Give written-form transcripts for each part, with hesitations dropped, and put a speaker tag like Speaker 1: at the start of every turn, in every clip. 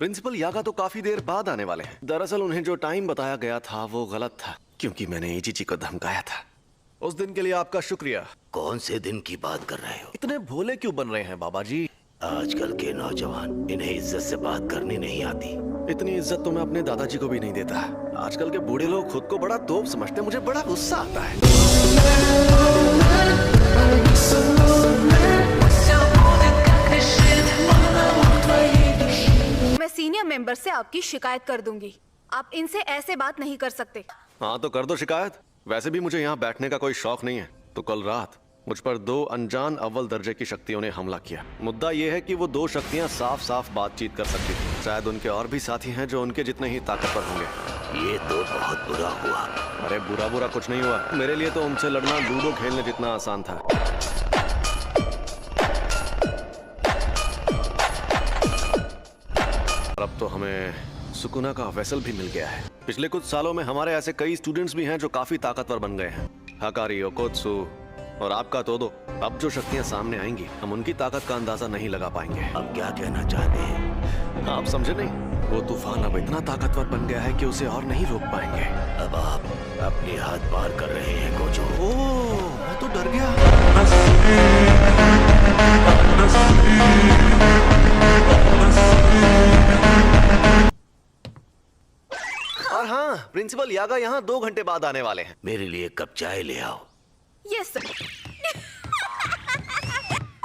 Speaker 1: Principal यागा तो काफी देर बाद आने वाले हैं। दरअसल उन्हें जो टाइम बताया गया था वो गलत था, क्योंकि मैंने एजीजी को धमकाया था। उस दिन के लिए आपका शुक्रिया।
Speaker 2: कौन से दिन की बात कर रहे हो?
Speaker 1: इतने भोले क्यों बन रहे हैं बाबा जी?
Speaker 2: आजकल के नौजवान, इन्हें इज्जत से बात करनी नहीं आती।
Speaker 1: इतनी इज्जत तो मैं अपने दादाजी को भी नहीं देता। आजकल के बूढ़े लोग खुद को बड़ा तोप समझते हैं, मुझे बड़ा गुस्सा आता है।
Speaker 3: मैं सीनियर मेंबर से आपकी शिकायत कर दूंगी। आप इनसे ऐसे बात नहीं कर सकते।
Speaker 1: हाँ तो कर दो शिकायत। वैसे भी मुझे यहाँ बैठने का कोई शौक नहीं है। तो कल रात मुझ पर 2 अनजान अव्वल दर्जे की शक्तियों ने हमला किया। मुद्दा यह है कि वो 2 शक्तियाँ साफ साफ बातचीत कर सकती थी। शायद उनके और भी साथी हैं जो उनके जितने ही ताकतवर होंगे।
Speaker 2: ये तो बहुत बुरा हुआ।
Speaker 1: अरे बुरा बुरा कुछ नहीं हुआ। मेरे लिए तो उनसे लड़ना लूडो खेलने जितना आसान था। अब तो हमें सुकुना का वेसल भी मिल गया है। पिछले कुछ सालों में हमारे ऐसे कई स्टूडेंट्स भी हैं जो काफी ताकतवर बन गए हैं। हकारी, ओकोत्सु और आपका तोदो। अब जो शक्तियां सामने आएंगी हम उनकी ताकत का अंदाजा नहीं लगा पाएंगे।
Speaker 2: अब क्या कहना चाहते हैं?
Speaker 1: आप समझे नहीं? वो तूफान अब इतना ताकतवर बन गया है कि उसे और नहीं रोक पाएंगे।
Speaker 2: अब आप अपनी हाथ पार कर रहे हैं गोजो।
Speaker 1: ओह, मैं तो डर गया। और हाँ, प्रिंसिपल यागा यहाँ 2 घंटे बाद आने वाले हैं।
Speaker 2: मेरे लिए कप चाय ले आओ।
Speaker 3: Yes sir.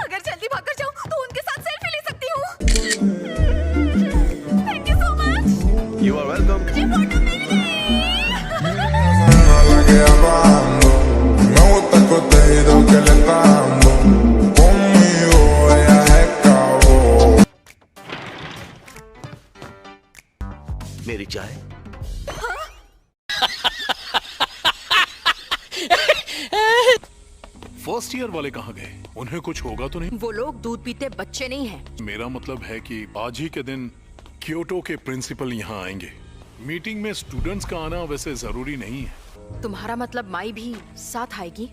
Speaker 3: अगर जल्दी भागकर जाऊं तो उनके साथ सेल्फी ले सकती हूँ। Thank you so much.
Speaker 1: You are welcome.
Speaker 3: ये फोटो मेरे लिए।
Speaker 2: मेरी चाय।
Speaker 4: फर्स्ट ईयर वाले कहाँ गए? उन्हें कुछ होगा तो नहीं?
Speaker 5: वो लोग दूध पीते बच्चे नहीं हैं।
Speaker 4: मेरा मतलब है कि आज ही के दिन क्योटो के प्रिंसिपल यहाँ आएंगे। मीटिंग में स्टूडेंट्स का आना वैसे जरूरी नहीं है।
Speaker 5: तुम्हारा मतलब माई भी साथ आएगी?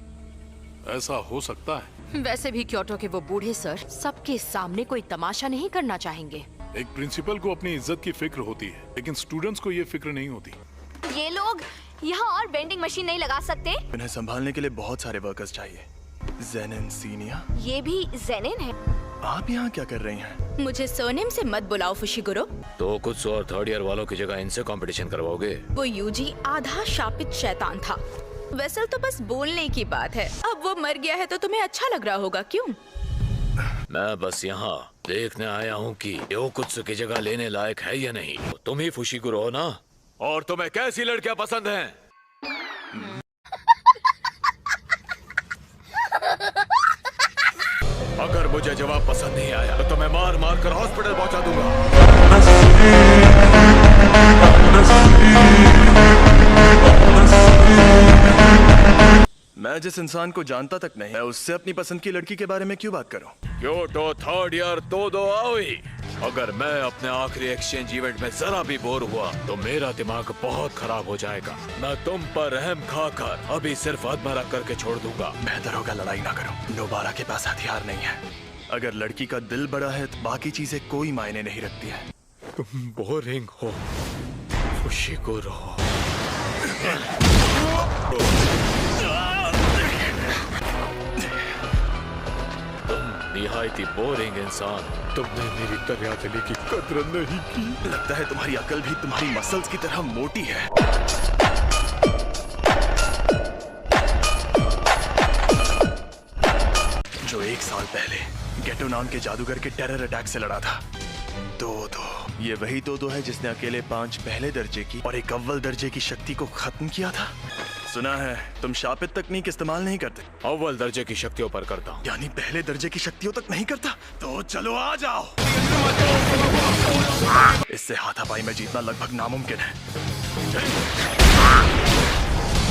Speaker 4: ऐसा हो सकता है।
Speaker 5: वैसे भी क्योटो के वो बूढ़े सर सबके सामने कोई तमाशा नहीं करना चाहेंगे।
Speaker 4: एक प्रिंसिपल को अपनी इज्जत की फिक्र होती है, लेकिन स्टूडेंट्स को ये फिक्र नहीं होती।
Speaker 3: ये लोग यहाँ और वेंडिंग मशीन नहीं लगा सकते?
Speaker 6: इन्हें संभालने के लिए बहुत सारे वर्कर्स चाहिए। जेनिन सीनिया।
Speaker 3: ये भी जेनिन है।
Speaker 6: आप यहाँ क्या कर रही हैं?
Speaker 5: मुझे सरनेम से मत बुलाओ फुशिगुरो।
Speaker 2: तो कुछ और थर्ड ईयर वालों की जगह इनसे कंपटीशन करवाओगे?
Speaker 5: वो यूजी आधा शापित शैतान था। वेसल तो बस बोलने की बात है। अब वो मर गया है तो तुम्हें अच्छा लग रहा होगा, क्यों?
Speaker 2: मैं बस यहाँ देखने आया हूँ कि योकुत्सु की जगह लेने लायक है या नहीं। तुम ही फुशिगुरो हो ना? और तुम्हें कैसी लड़कियाँ पसंद हैं? अगर मुझे जवाब पसंद नहीं आया तो मैं मार मार कर हॉस्पिटल पहुंचा दूंगा।
Speaker 6: मैं जिस इंसान को जानता तक नहीं, मैं उससे अपनी पसंद की लड़की के बारे में क्यों बात करूं?
Speaker 2: Kyoto third year Todo Aoi. अगर मैं अपने आखिरी एक्सचेंज इवेंट में जरा भी बोर हुआ तो मेरा दिमाग बहुत खराब हो जाएगा। मैं तुम पर रहम खाकर अभी सिर्फ अधमरा करके छोड़ दूंगा।
Speaker 6: बेहतर होगा लड़ाई ना करो। नोबारा के पास हथियार नहीं है। अगर लड़की का दिल बड़ा है तो बाकी चीजें कोई मायने नहीं रखती है।
Speaker 2: तुम बोरिंग हो फुशिगुरो। निहायती बोरिंग इंसान। तुमने मेरी दरियादिली की कदर नहीं की।
Speaker 6: लगता है तुम्हारी अकल भी तुम्हारी मसल्स की तरह मोटी है। जो 1 साल पहले गेटो नाम के जादूगर के टेरर अटैक से लड़ा था। तोदो, ये वही तोदो है जिसने अकेले 5 पहले दर्जे की और 1 अव्वल दर्जे की शक्ति को खत्म किया था। सुना है तुम शापित तकनीक इस्तेमाल नहीं करते।
Speaker 2: अव्वल दर्जे की शक्तियों पर करता हूँ।
Speaker 6: यानी पहले दर्जे की शक्तियों तक नहीं करता? तो चलो आ जाओ। इससे हाथापाई में जीतना लगभग नामुमकिन है।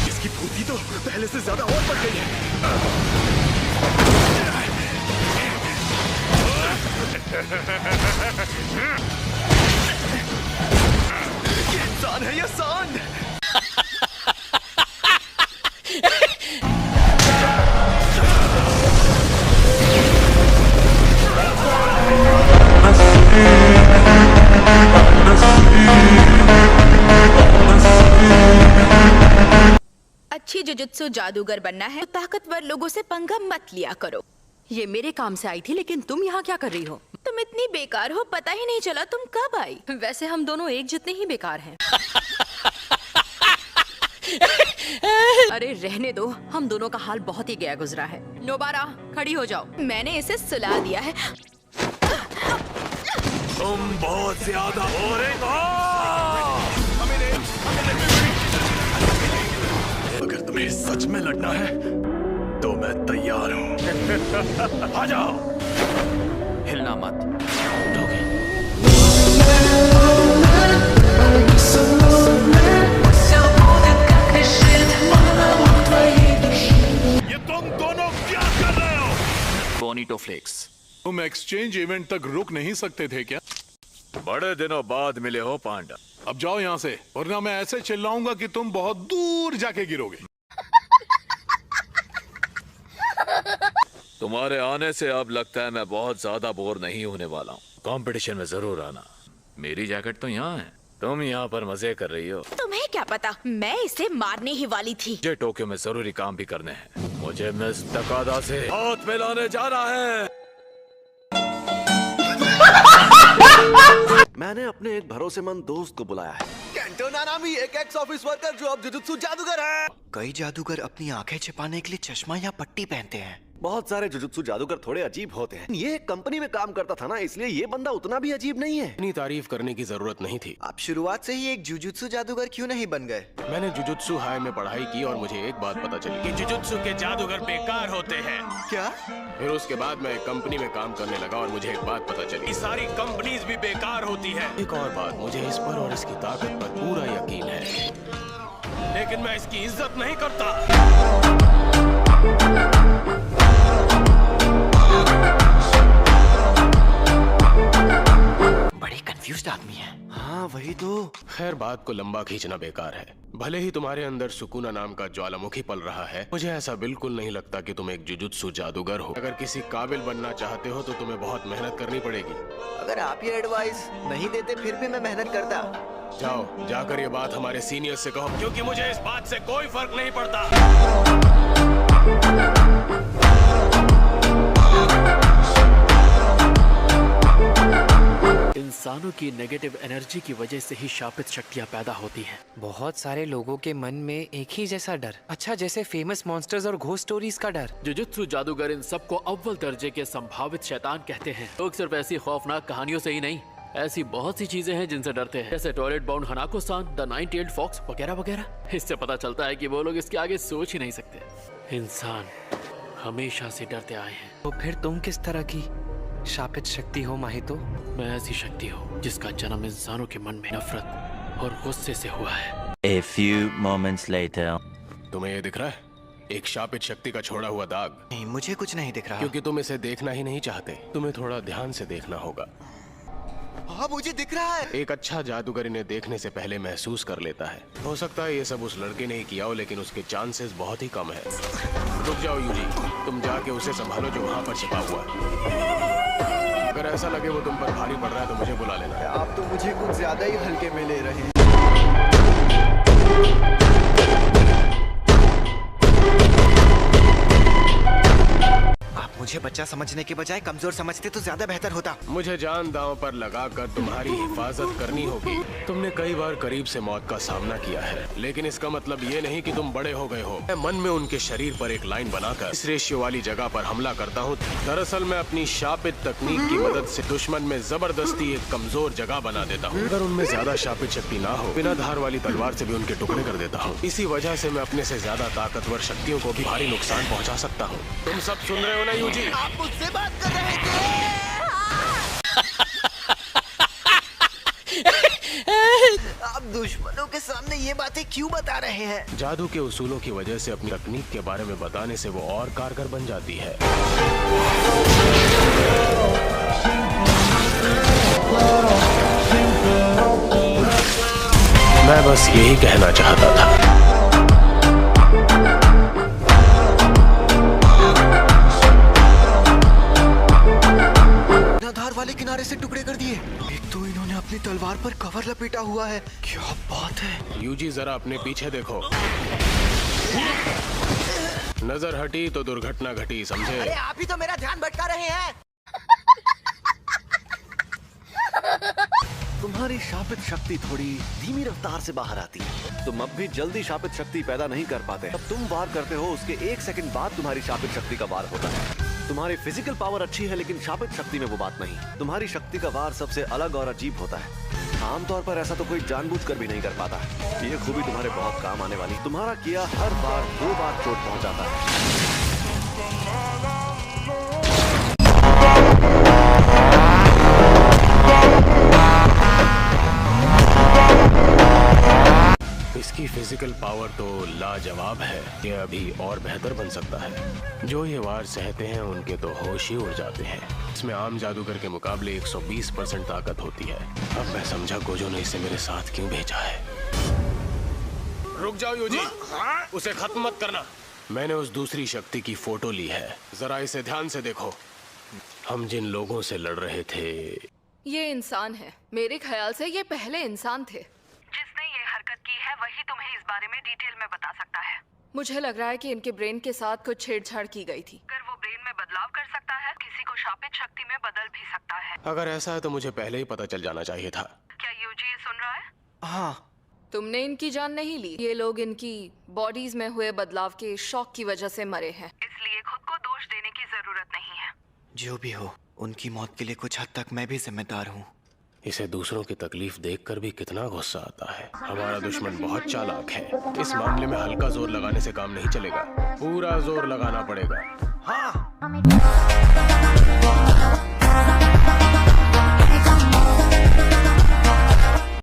Speaker 6: इसकी फुर्ती तो पहले से ज्यादा और बढ़ गई है। ये इंसान है या सांड?
Speaker 5: जुजुत्सु जादूगर बनना है तो ताकतवर लोगों से पंगा मत लिया करो।
Speaker 7: ये मेरे काम से आई थी, लेकिन तुम यहाँ क्या कर रही हो?
Speaker 5: तुम इतनी बेकार हो, पता ही नहीं चला तुम कब आई।
Speaker 7: वैसे हम दोनों एक जितने ही बेकार हैं। अरे रहने दो, हम दोनों का हाल बहुत ही गया गुजरा है। नोबारा खड़ी हो जाओ।
Speaker 5: मैंने इसे सुला दिया है।
Speaker 2: तुम बहुत ज्यादा बोरिंग हो।
Speaker 6: अगर तुम्हें सच में लड़ना है तो मैं तैयार हूँ। आ जाओ।
Speaker 2: हिलना मत।
Speaker 4: ये तुम दोनों क्या कर रहे हो?
Speaker 2: बोनीटो फ्लेक्स।
Speaker 4: तुम एक्सचेंज इवेंट तक रुक नहीं सकते थे क्या?
Speaker 2: बड़े दिनों बाद मिले हो पांडा।
Speaker 4: अब जाओ यहाँ से, वरना मैं ऐसे चिल्लाऊंगा कि तुम बहुत दूर जाके गिरोगे।
Speaker 2: तुम्हारे आने से अब लगता है मैं बहुत ज्यादा बोर नहीं होने वाला हूँ। कंपटीशन में जरूर आना। मेरी जैकेट तो यहाँ है, तुम यहाँ पर मजे कर रही हो।
Speaker 5: तुम्हें क्या पता, मैं इसे मारने ही वाली थी।
Speaker 2: मुझे टोक्यो में जरूरी काम भी करने हैं। मुझे मिस तकादा से हाथ मिलाने जाना है।
Speaker 1: मैंने अपने एक भरोसेमंद दोस्त को बुलाया है, केंटो नानामी, एक एक्स ऑफिस वर्कर जो अब जुजुत्सु जादूगर है।
Speaker 8: कई जादूगर अपनी आंखें छिपाने के लिए चश्मा या पट्टी पहनते हैं।
Speaker 1: बहुत सारे जुजुत्सु जादूगर थोड़े अजीब होते हैं। ये एक कंपनी में काम करता था ना, इसलिए ये बंदा उतना भी अजीब नहीं है।
Speaker 9: इतनी तारीफ करने की जरूरत नहीं थी।
Speaker 8: आप शुरुआत से ही एक जुजुत्सु जादूगर क्यों नहीं बन गए?
Speaker 9: मैंने जुजुत्सु हाई में पढ़ाई की और मुझे एक बात पता चली कि जुजुत्सु के जादूगर बेकार होते हैं।
Speaker 8: क्या?
Speaker 9: फिर उसके बाद मैं एक कंपनी में काम करने लगा और मुझे एक बात पता चली, सारी कंपनीज भी बेकार होती है। एक और बात, मुझे इस पर और इसकी ताकत पर पूरा यकीन है, लेकिन मैं इसकी इज्जत नहीं करता।
Speaker 8: बड़े कंफ्यूज्ड आदमी है।
Speaker 1: हाँ वही तो।
Speaker 9: खैर, बात को लंबा खींचना बेकार है। भले ही तुम्हारे अंदर सुकूना नाम का ज्वालामुखी पल रहा है, मुझे ऐसा बिल्कुल नहीं लगता कि तुम एक जुजुत्सु जादूगर हो। अगर किसी काबिल बनना चाहते हो तो तुम्हें बहुत मेहनत करनी पड़ेगी।
Speaker 8: अगर आप ये एडवाइस नहीं देते फिर भी मैं मेहनत करता।
Speaker 9: जाओ, जाकर ये बात हमारे सीनियर से कहो, क्योंकि मुझे इस बात से कोई फर्क नहीं पड़ता।
Speaker 10: इंसानों की नेगेटिव एनर्जी की वजह से ही शापित शक्तियाँ पैदा होती हैं।
Speaker 11: बहुत सारे लोगों के मन में एक ही जैसा डर, अच्छा जैसे फेमस मॉन्स्टर्स और घोस्ट स्टोरीज का डर।
Speaker 10: जुजुत्सु जादूगर इन सबको अव्वल दर्जे के संभावित शैतान कहते हैं। लोग सिर्फ ऐसी खौफनाक कहानियों से ही नहीं, ऐसी बहुत सी चीजें हैं जिनसे डरते हैं, जैसे toilet bound Hanako san, the nine tailed fox वगैरह वगैरह। इससे पता चलता है कि वो लोग इसके आगे सोच ही नहीं सकते। इंसान हमेशा से डरते आए हैं।
Speaker 11: तो फिर तुम किस तरह की शापित शक्ति हो माहितो?
Speaker 10: मैं ऐसी शक्ति हूँ जिसका जन्म इंसानों के मन में नफरत और गुस्से से हुआ है।
Speaker 12: A few moments later.
Speaker 9: तुम्हें ये दिख रहा है? एक शापित शक्ति का छोड़ा हुआ दाग।
Speaker 8: नहीं, मुझे कुछ नहीं दिख रहा।
Speaker 9: क्योंकि तुम इसे देखना ही नहीं चाहते। तुम्हें थोड़ा ध्यान से देखना होगा।
Speaker 8: हाँ, मुझे दिख रहा है।
Speaker 9: एक अच्छा जादूगर इन्हें देखने से पहले महसूस कर लेता है। हो सकता है ये सब उस लड़के ने ही किया हो, लेकिन उसके चांसेस बहुत ही कम है। रुक जाओ यूजी, तुम जाके उसे संभालो जो वहाँ पर छिपा हुआ है। अगर ऐसा लगे वो तुम पर भारी पड़ रहा है तो मुझे बुला लेना।
Speaker 8: आप तो मुझे कुछ ज्यादा ही हल्के में ले रहे हैं। आप मुझे बच्चा समझने के बजाय कमजोर समझते तो ज्यादा बेहतर होता।
Speaker 9: मुझे जान दांव पर लगाकर तुम्हारी हिफाजत करनी होगी। तुमने कई बार करीब से मौत का सामना किया है, लेकिन इसका मतलब ये नहीं कि तुम बड़े हो गए हो। मैं मन में उनके शरीर पर एक लाइन बनाकर इस रेशियो वाली जगह पर हमला करता हूँ। दरअसल मैं अपनी शापित तकनीक की मदद से दुश्मन में जबरदस्ती एक कमजोर जगह बना देता हूँ। अगर उनमें ज्यादा शापित शक्ति ना हो, बिना धार वाली तलवार से भी उनके टुकड़े कर देता हूँ। इसी वजह से मैं अपने से ज्यादा ताकतवर शक्तियों को भी भारी नुकसान पहुँचा सकता हूँ। तुम सब सुन रहे हो ना यूजी?
Speaker 8: आप मुझसे बात कर रहे थे। आप दुश्मनों के सामने ये बातें क्यों बता रहे हैं?
Speaker 9: जादू के उसूलों की वजह से अपनी तकनीक के बारे में बताने से वो और कारगर बन जाती है। मैं बस यही कहना चाहता था।
Speaker 8: धार वाले किनारे से टुकड़े कर दिए। एक तो इन्होंने अपनी तलवार पर कवर लपेटा हुआ है। क्या बात है।
Speaker 9: यूजी, जरा अपने पीछे देखो। नजर हटी तो दुर्घटना घटी, समझे?
Speaker 8: अरे आप ही तो मेरा ध्यान भटका रहे हैं।
Speaker 1: तुम्हारी शापित शक्ति थोड़ी धीमी रफ्तार से बाहर आती है। तुम अब भी जल्दी शापित शक्ति पैदा नहीं कर पाते। जब तुम वार करते हो उसके 1 सेकंड बाद तुम्हारी शापित शक्ति का वार होता है। तुम्हारी फिजिकल पावर अच्छी है लेकिन शापित शक्ति में वो बात नहीं। तुम्हारी शक्ति का वार सबसे अलग और अजीब होता है। आमतौर पर ऐसा तो कोई जानबूझकर भी नहीं कर पाता। ये खूबी तुम्हारे बहुत काम आने वाली। तुम्हारा किया हर बार 2 बार चोट पहुंचाता है।
Speaker 9: इसकी फिजिकल पावर तो लाजवाब है। ये अभी और बेहतर बन सकता है। जो ये वार सहते हैं उनके तो होश ही उड़ जाते हैं। इसमें आम जादूगर के मुकाबले 120% ताकत होती है। अब मैं समझा गोजो ने इसे मेरे साथ क्यों भेजा है। रुक जाओ यूजी, उसे खत्म मत करना। मैंने उस दूसरी शक्ति की फोटो ली है, जरा इसे ध्यान से देखो। हम जिन लोगों से लड़ रहे थे,
Speaker 13: ये इंसान है। मेरे ख्याल से ये पहले इंसान थे।
Speaker 14: जिसने ये हरकत की है वही तुम्हें इस बारे में डिटेल में बता सकता है।
Speaker 13: मुझे लग रहा है कि इनके ब्रेन के साथ कुछ छेड़छाड़ की गई थी।
Speaker 14: अगर वो ब्रेन में बदलाव कर सकता है, किसी को शापित शक्ति में बदल भी सकता है।
Speaker 9: अगर ऐसा है तो मुझे पहले ही पता चल जाना चाहिए था।
Speaker 14: क्या यूजी ये सुन रहा है?
Speaker 8: हाँ।
Speaker 13: तुमने इनकी जान नहीं ली। ये लोग इनकी बॉडीज में हुए बदलाव के शॉक की वजह से मरे हैं।
Speaker 14: इसलिए खुद को दोष देने की जरूरत नहीं है।
Speaker 8: जो भी हो, उनकी मौत के लिए कुछ हद तक मैं भी जिम्मेदार हूँ।
Speaker 9: इसे दूसरों की तकलीफ देखकर भी कितना गुस्सा आता है। हमारा दुश्मन बहुत चालाक है। इस मामले में हल्का जोर लगाने से काम नहीं चलेगा, पूरा जोर लगाना पड़ेगा।
Speaker 8: हाँ।